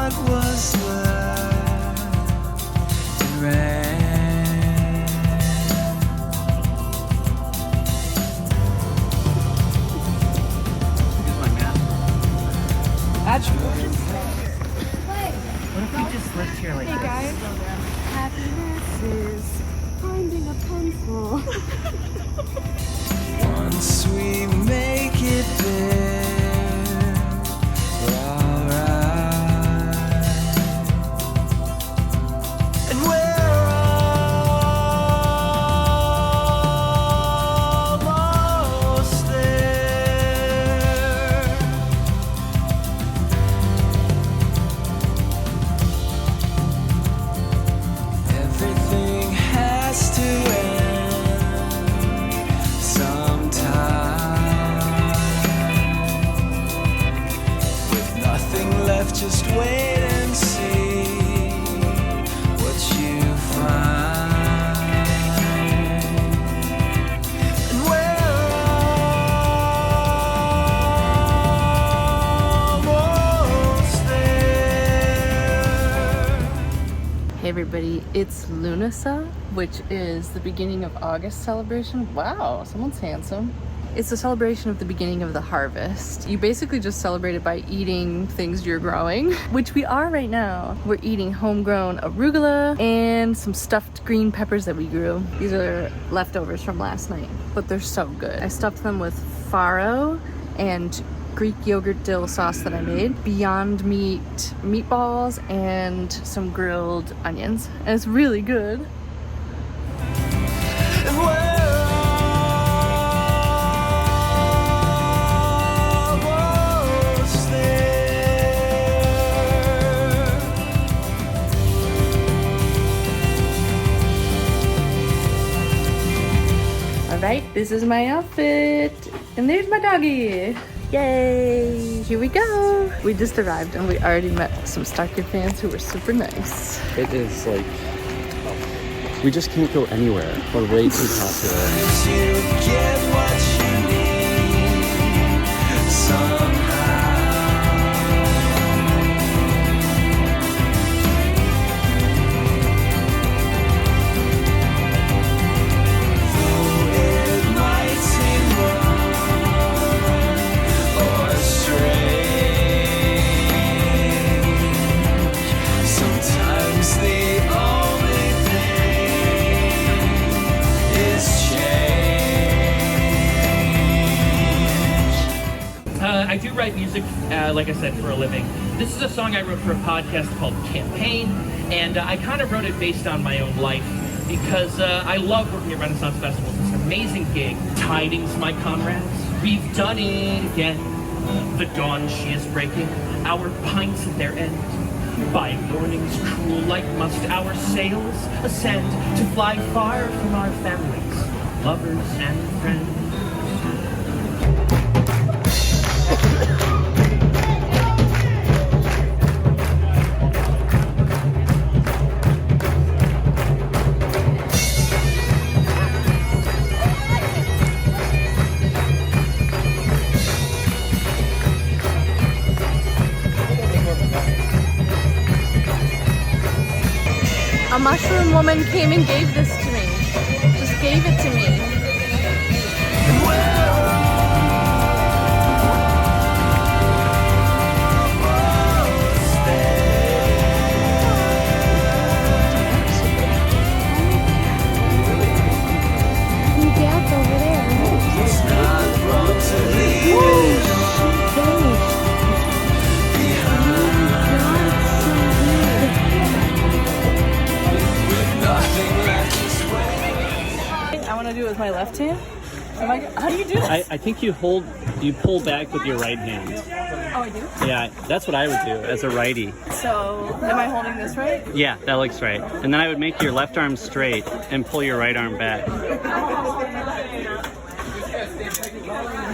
what was left in Ren. Here's my map. Actually, What if we just lived here like Hey guys, happiness is finding a pencil. Once we make it there, we're alright. And we're almost there. Everything has to end sometime. With nothing left, just wait and see what you find. And we're almost there. hey everybody, it's Lunasa, which is the beginning of August celebration. Wow, someone's handsome. It's a celebration of the beginning of the harvest. You basically just celebrate it by eating things you're growing, which we are right now. We're eating homegrown arugula and some stuffed green peppers that we grew. These are leftovers from last night, but they're so good. I stuffed them with farro and Greek yogurt dill sauce that I made, Beyond Meat meatballs, and some grilled onions. And it's really good. And we're almost there. All right, this is my outfit. And there's my doggy. Yay! Here we go. We just arrived and we already met some Starker fans who were super nice. It is like, we just can't go anywhere. We're way too popular. You get what you need somehow. Though it might seem wrong or strange, sometimes the only thing is change. I do write music, like I said, for a living. This is a song I wrote for a podcast called Campaign, and I kind of wrote it based on my own life because I love working at Renaissance Festivals. It's an amazing gig. Tidings, my comrades, we've done it again. The dawn she is breaking, our pints at their end. By morning's cruel light must our sails ascend to fly far from our families, lovers and friends. A mushroom woman came and gave this to me. Just gave it to me. It's not wrong to leave it with nothing left to sway. I want to do it with my left hand. How do you do this? I think you pull back with your right hand. Oh, I do? Yeah, that's what I would do as a righty. So, am I holding this right? Yeah, that looks right. And then I would make your left arm straight and pull your right arm back.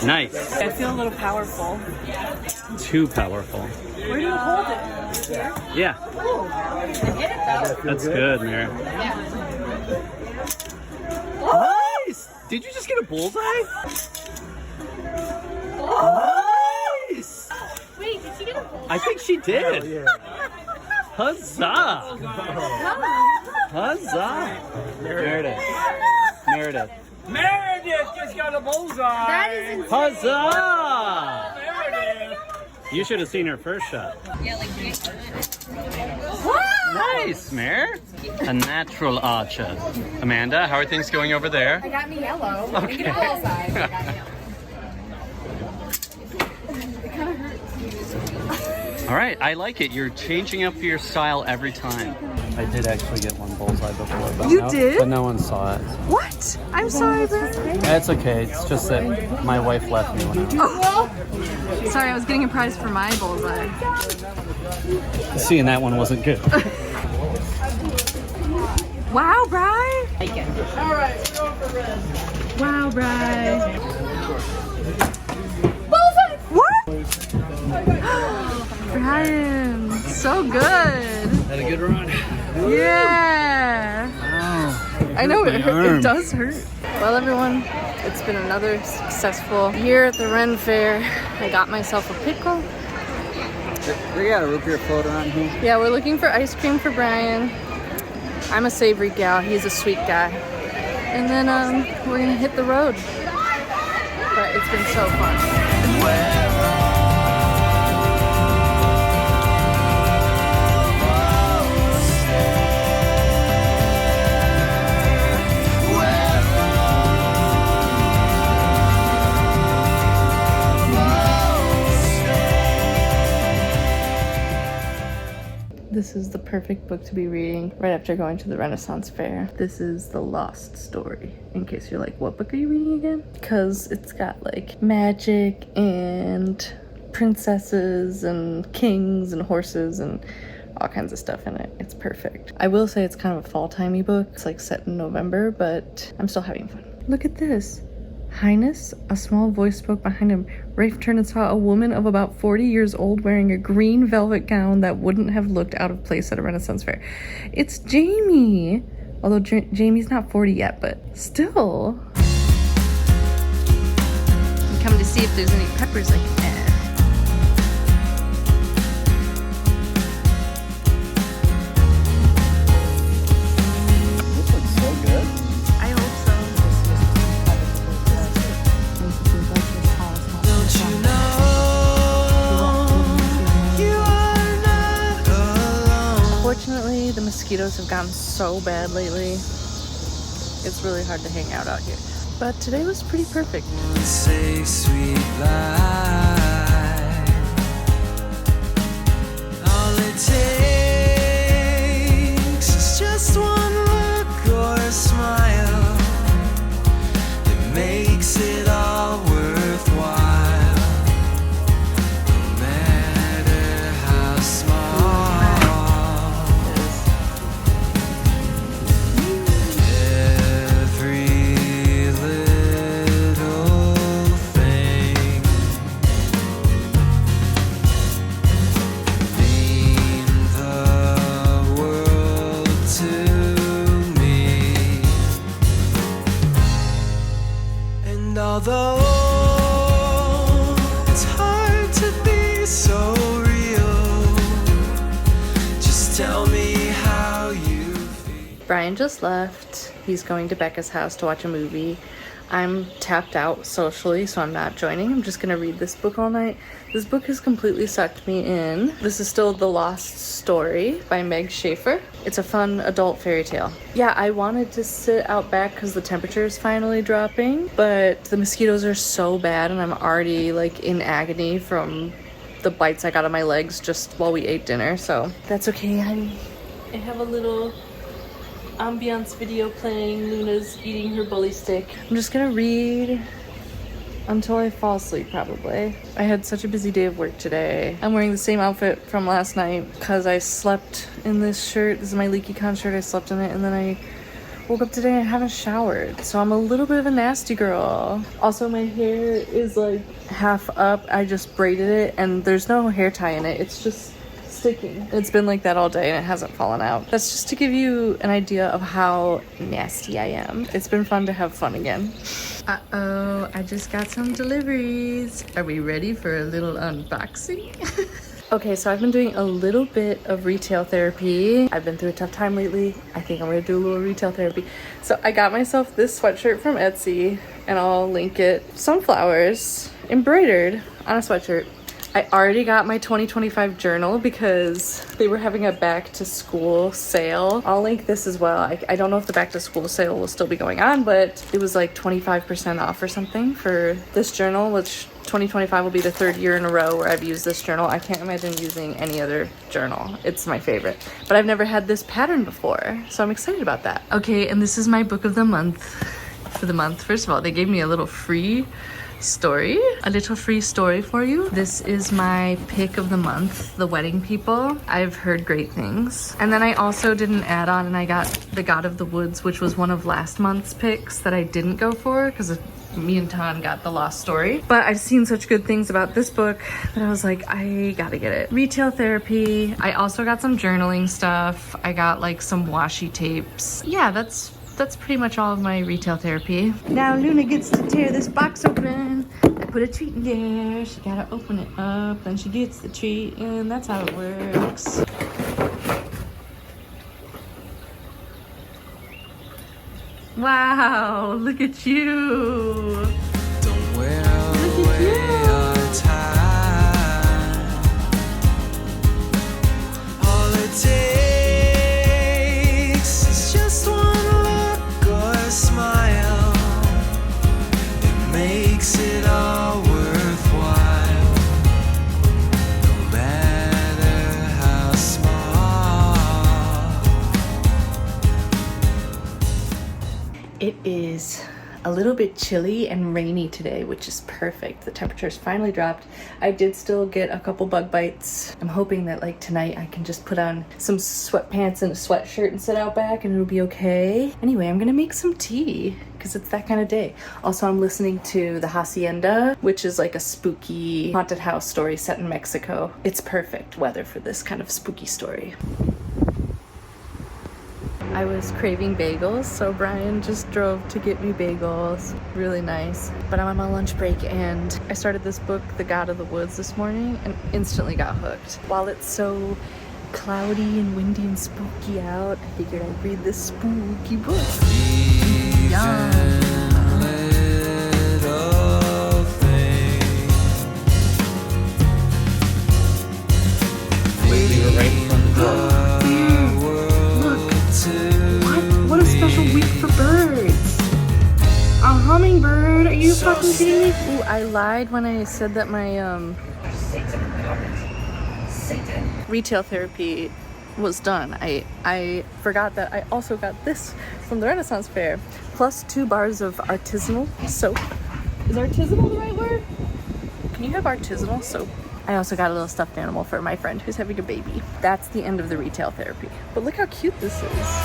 Nice. I feel a little powerful. Too powerful. Where do you hold it? Yeah. That's good, Mira. Nice! Did you just get a bullseye? Nice! Wait, did she get a bullseye? I think she did. Huzzah! Huzzah! Meredith. Meredith. Meredith just got a bullseye. That is insane. Huzzah! Meredith. You should have seen her first shot. Nice, Mare. A natural archer. Amanda, how are things going over there? I got me yellow. I didn't get a Okay. bullseye, but I got yellow. All right, I like it. You're changing up your style every time. I did actually get one bullseye before, but You did? But no one saw it. What? I'm sorry, but... It's okay. It's just that my wife left me when I was... Sorry, I was getting a prize for my bullseye. Seeing that one wasn't good. Wow, Bri! All right, we're going for red. Wow, Bri. What? Brian, so good. Had a good run. Yeah. Wow. I know My arm. it does hurt. Well, everyone, it's been another successful year at the Ren Fair. I got myself a pickle. We got a root beer float around here. Yeah, we're looking for ice cream for Brian. I'm a savory gal. He's a sweet guy. And then we're gonna hit the road. But it's been so fun. This is the perfect book to be reading right after going to the Renaissance Fair. This is The Lost Story, in case you're like, what book are you reading again? Because it's got like magic and princesses and kings and horses and all kinds of stuff in it. It's perfect. I will say it's kind of a fall-timey book. It's like set in November, but I'm still having fun. Look at this. Highness, a small voice spoke behind him. Rafe turned and saw a woman of about 40 years old wearing a green velvet gown that wouldn't have looked out of place at a Renaissance fair. It's Jamie! Although Jamie's not 40 yet, but still. I'm coming to see if there's any peppers I can add. This looks so good. I hope so. Don't you know you are not alone? Fortunately, the mosquitoes have gotten so bad lately. It's really hard to hang out here. But today was pretty perfect. Say sweet lie. All it takes is just one look or a smile. It makes it all worthwhile. No matter how small. Every little thing mean the world to me. And although it's hard to be so real, just tell me how you feel. Brian just left. He's going to Becca's house to watch a movie. I'm tapped out socially, so I'm not joining. I'm just gonna read this book all night. This book has completely sucked me in. This is still The Lost Story by Meg Schaefer. It's a fun adult fairy tale. Yeah, I wanted to sit out back because the temperature is finally dropping, but the mosquitoes are so bad and I'm already like in agony from the bites I got on my legs just while we ate dinner, so that's okay. I have a little ambiance video playing. Luna's eating her bully stick. I'm just gonna read until I fall asleep, probably. I had such a busy day of work today. I'm wearing the same outfit from last night because I slept in this shirt. This is my leaky con shirt. I slept in it and then I woke up today and I haven't showered. So I'm a little bit of a nasty girl. Also, my hair is like half up. I just braided it and there's no hair tie in it. It's just sticking. It's been like that all day and it hasn't fallen out. That's just to give you an idea of how nasty I am. It's been fun to have fun again. Uh-oh, I just got some deliveries. Are we ready for a little unboxing? Okay, so I've been doing a little bit of retail therapy. I've been through a tough time lately. I think I'm gonna do a little retail therapy. So I got myself this sweatshirt from Etsy, and I'll link it. Sunflowers embroidered on a sweatshirt. I already got my 2025 journal because they were having a back to school sale. I'll link this as well. I don't know if the back to school sale will still be going on, but it was like 25% off or something for this journal, which 2025 will be the 3rd year in a row where I've used this journal. I can't imagine using any other journal. It's my favorite. But I've never had this pattern before, so I'm excited about that. Okay, and this is my book of the month for the month. First of all, they gave me a little free story for you. This is my pick of the month, The Wedding People. I've heard great things. And then I also did an add-on and I got The God of the Woods, which was one of last month's picks that I didn't go for because me and Ton got The Lost Story. But I've seen such good things about this book that I was like, I gotta get it. Retail therapy. I also got some journaling stuff. I got like some washi tapes. Yeah, that's pretty much all of my retail therapy. Now Luna gets to tear this box open. I put a treat in there. She gotta open it up, then she gets the treat, and that's how it works. Wow, look at you. Don't wear away our time. All it takes is just one look or a smile. It makes it all worthwhile, no matter how small. It is a little bit chilly and rainy today, which is perfect. The temperature's finally dropped. I did still get a couple bug bites. I'm hoping that like tonight I can just put on some sweatpants and a sweatshirt and sit out back and it'll be okay. Anyway, I'm gonna make some tea because it's that kind of day. Also, I'm listening to The Hacienda, which is like a spooky haunted house story set in Mexico. It's perfect weather for this kind of spooky story. I was craving bagels, so Brian just drove to get me bagels. Really nice. But I'm on my lunch break and I started this book, The God of the Woods, this morning and instantly got hooked. While it's so cloudy and windy and spooky out, I figured I'd read this spooky book. Yum. Hummingbird, are you fucking kidding me? Ooh, I lied when I said that my retail therapy was done. I forgot that I also got this from the Renaissance Fair, plus 2 bars of artisanal soap. Is artisanal the right word? Can you have artisanal soap? I also got a little stuffed animal for my friend who's having a baby. That's the end of the retail therapy. But look how cute this is.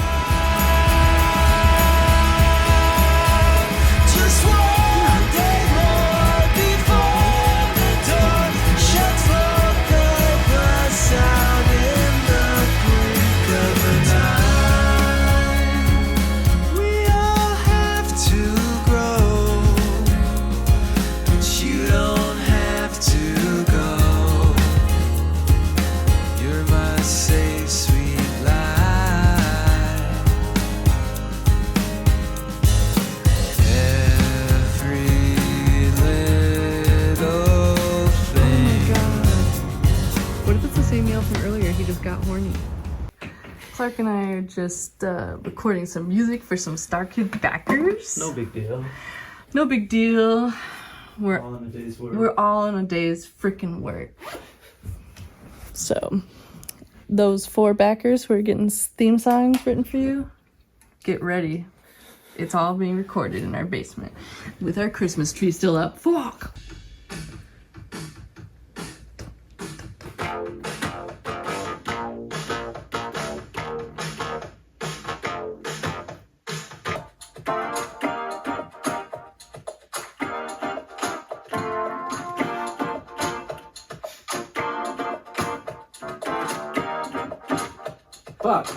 Just one day more before the door shuts forever, sound in the blink of an eye. We all have to grow, but you don't have to go. You're my safe, sweet life. Meal from earlier, he just got horny. Clark and I are just recording some music for some Star Kid backers. No big deal. No big deal. We're All in a day's work. We're all in a day's freaking work. So, those 4 backers who are getting theme songs written for you, get ready. It's all being recorded in our basement with our Christmas tree still up. Fuck! Fuck.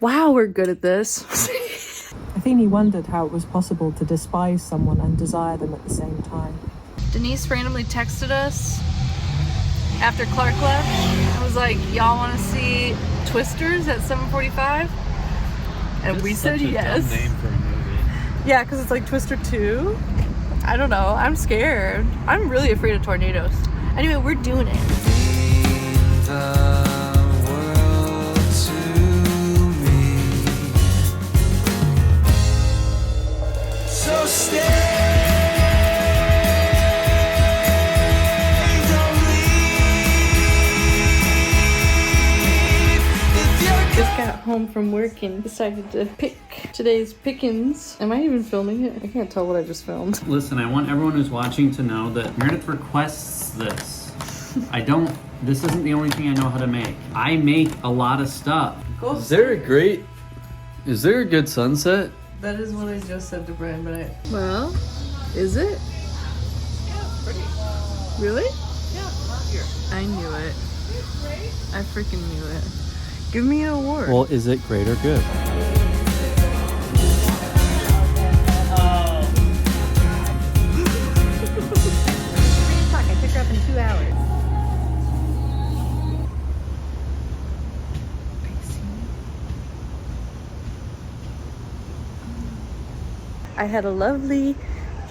Wow, we're good at this. I think he wondered how it was possible to despise someone and desire them at the same time. Denise randomly texted us after Clark left. I was like, y'all want to see Twisters at 7:45? And we said yes. Dumb name for a movie. Yeah, because it's like Twister 2. I don't know. I'm scared. I'm really afraid of tornadoes. Anyway, we're doing it. The world to me. So stay. Just got home from work and decided to pick today's pickings. Am I even filming it? I can't tell what I just filmed. Listen, I want everyone who's watching to know that Meredith requests this. This isn't the only thing I know how to make. I make a lot of stuff. Is there a good sunset? That is what I just said to Brian, but Well, is it? Yeah, pretty. Really? Yeah, love here. I knew it. I freaking knew it. Give me an award. Well, is it great or good? I picked her up in 2 hours. I had a lovely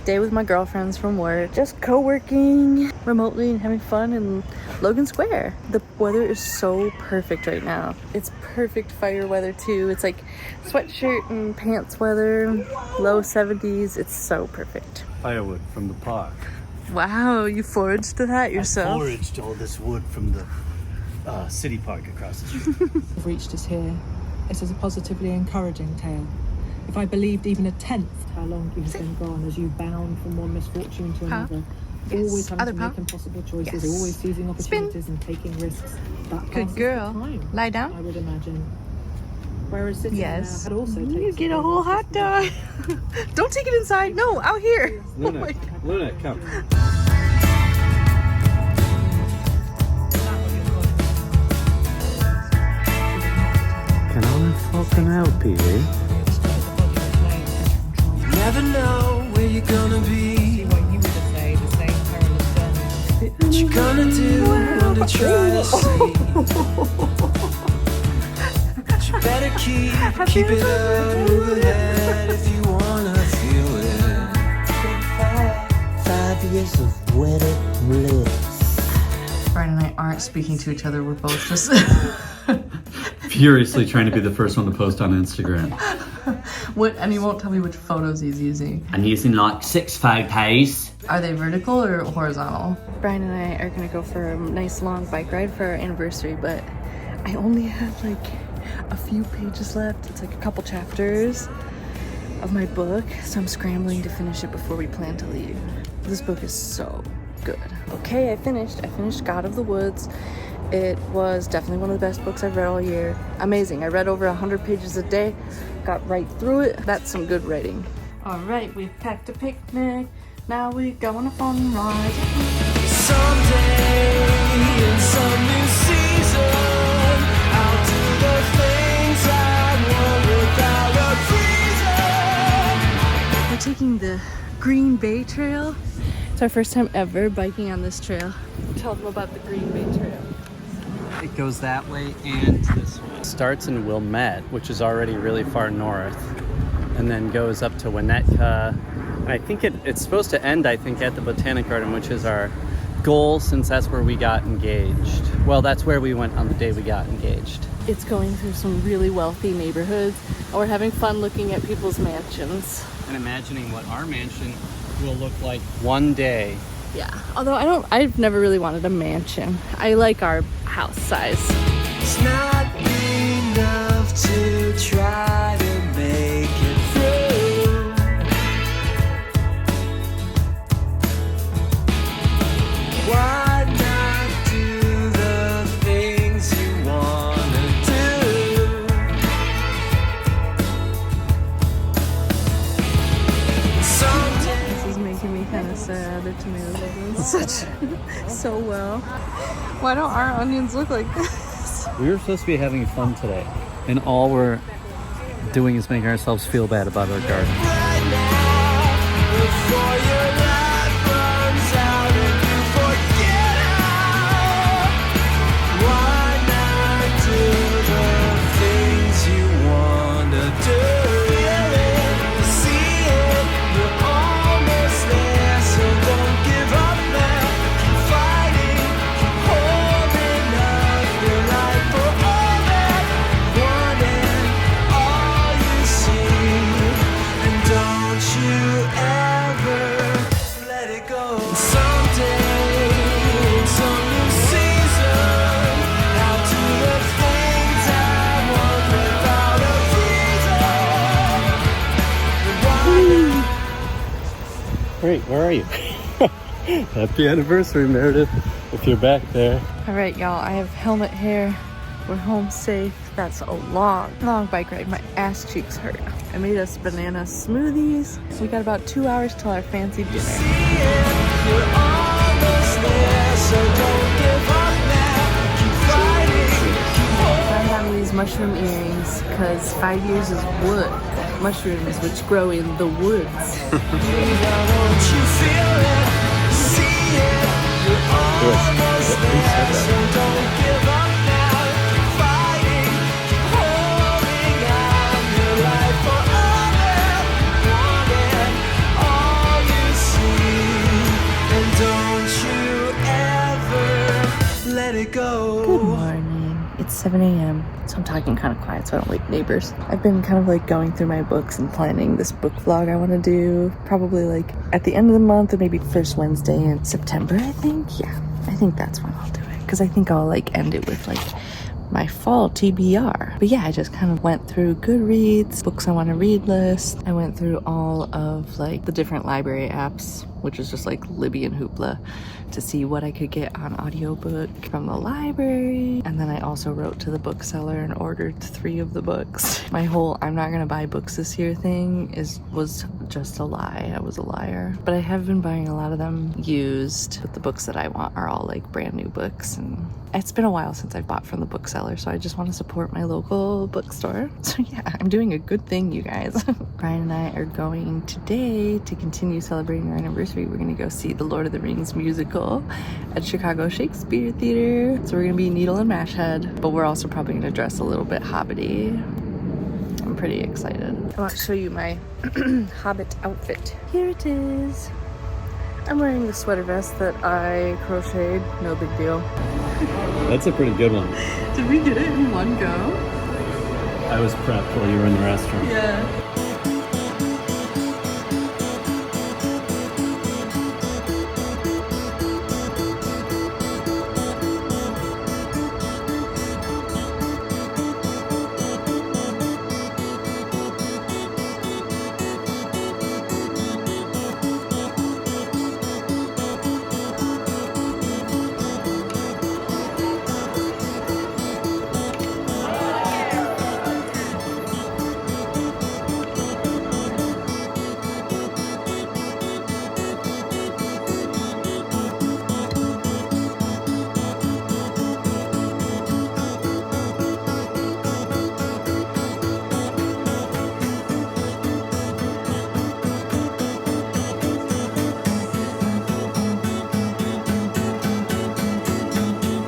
day with my girlfriends from work, just co-working remotely and having fun in Logan Square. The weather is so perfect right now. It's perfect fire weather too. It's like sweatshirt and pants weather, low 70s. It's so perfect. Firewood from the park. Wow, you foraged that yourself? I foraged all this wood from the city park across the street. We've reached us here. It is a positively encouraging tale. If I believed even a tenth how long you have been gone as you bound from one misfortune to another, always having Other to paw. make impossible choices, Yes. always seizing opportunities and taking risks. That Good passes the girl. time, Lie I down. would imagine. Whereas sitting Yes. there had also You taken get a some whole risks hot as well. dog. Don't take it inside. No, out here. Oh my God. Luna, come. Can I fucking help you? Never know where you're gonna be. What you gonna do when you try to sleep. But you better keep it up, move ahead if you wanna feel it. 5 years of wedded bliss. Brian and I aren't speaking to each other. We're both just Furiously trying to be the first one to post on Instagram. what, and he won't tell me which photos he's using. I'm using like 6 photos. Are they vertical or horizontal? Brian and I are gonna go for a nice long bike ride for our anniversary, but I only have like a few pages left. It's like a couple chapters of my book, so I'm scrambling to finish it before we plan to leave. This book is so good. Okay, I finished God of the Woods. It was definitely one of the best books I've read all year. Amazing. I read over 100 pages a day, got right through it. That's some good writing. All right, we've packed a picnic. Now we go on a fun ride. Someday in some new season, I'll do the things I want without a reason. We're taking the Green Bay Trail. It's our first time ever biking on this trail. Tell them about the Green Bay Trail. It goes that way and this way. It starts in Wilmette, which is already really far north, and then goes up to Winnetka. And I think it's supposed to end, I think, at the Botanic Garden, which is our goal since that's where we got engaged. Well, that's where we went on the day we got engaged. It's going through some really wealthy neighborhoods, and we're having fun looking at people's mansions. And imagining what our mansion will look like one day. Yeah, although I've never really wanted a mansion. I like our house size. It's not enough to try to make it through. Why not do the things you wanna do? Someday. This is making me kind of sad. The tomatoes are doing so well. Why don't our onions look like this? We were supposed to be having fun today, and all we're doing is making ourselves feel bad about our garden. Right now, before your life runs out and you forget how Great, where are you? Happy anniversary, Meredith, if you're back there. All right, y'all, I have helmet hair. We're home safe. That's a long bike ride. My ass cheeks hurt. I made us banana smoothies. So we got about 2 hours till our fancy dinner. You're almost there, so don't give up now. Keep fighting, keep holding. I got these mushroom earrings because 5 years is wood. Mushrooms which grow in the woods. Don't you feel it? See it? You're almost there, so don't give up now. Keep fighting, keep holding on. Your life forever, wanting all you see, and don't you ever let it go. Good morning. It's 7 a.m. So I'm talking kind of quiet so I don't wake neighbors. I've been kind of like going through my books and planning this book vlog I want to do probably like at the end of the month or maybe first Wednesday in September, I think. Yeah, I think that's when I'll do it because I think I'll like end it with like my fall TBR. But yeah, I just kind of went through Goodreads, books I want to read list. I went through all of like the different library apps, which is just like Libby and Hoopla, to see what I could get on audiobook from the library. And then I also wrote to the bookseller and ordered 3 of the books. My whole I'm not gonna buy books this year thing was just a lie. I was a liar. But I have been buying a lot of them used, but the books that I want are all like brand new books. And it's been a while since I've bought from the bookseller, so I just want to support my local bookstore. So yeah, I'm doing a good thing, you guys. Brian and I are going today to continue celebrating our anniversary. We're gonna go see the Lord of the Rings musical at Chicago Shakespeare Theater. So we're gonna be Needle and Mashhead, but we're also probably gonna dress a little bit hobbity. I'm pretty excited. I want to show you my Hobbit outfit. Here it is. I'm wearing the sweater vest that I crocheted. No big deal. That's a pretty good one. Did we get it in one go? I was prepped while you were in the restroom. Yeah.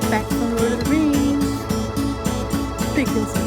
Back from Lord of the Rings. Picking some